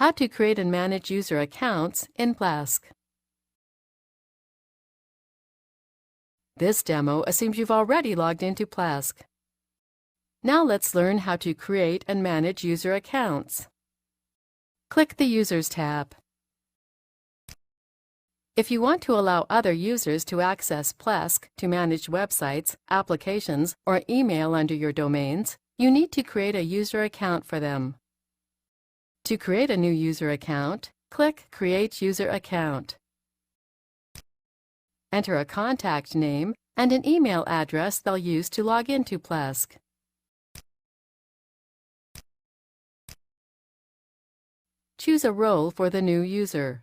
How to create and manage user accounts in Plesk. This demo assumes you've already logged into Plesk. Now let's learn how to create and manage user accounts. Click the Users tab. If you want to allow other users to access Plesk to manage websites, applications, or email under your domains, you need to create a user account for them. To create a new user account, click Create User Account. Enter a contact name and an email address they'll use to log into Plesk. Choose a role for the new user.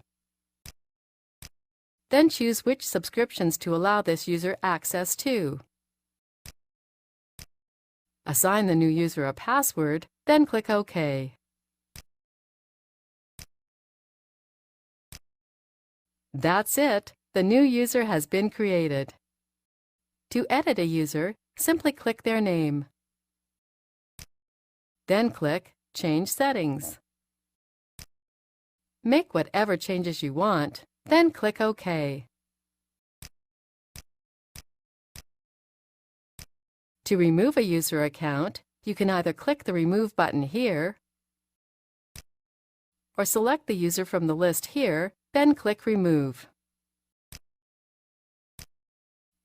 Then choose which subscriptions to allow this user access to. Assign the new user a password, then click OK. That's it! The new user has been created. To edit a user, simply click their name. Then click Change Settings. Make whatever changes you want, then click OK. To remove a user account, you can either click the Remove button here, or select the user from the list here, then click Remove.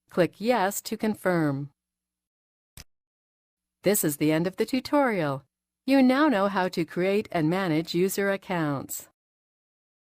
Click Yes to confirm. This is the end of the tutorial. You now know how to create and manage user accounts.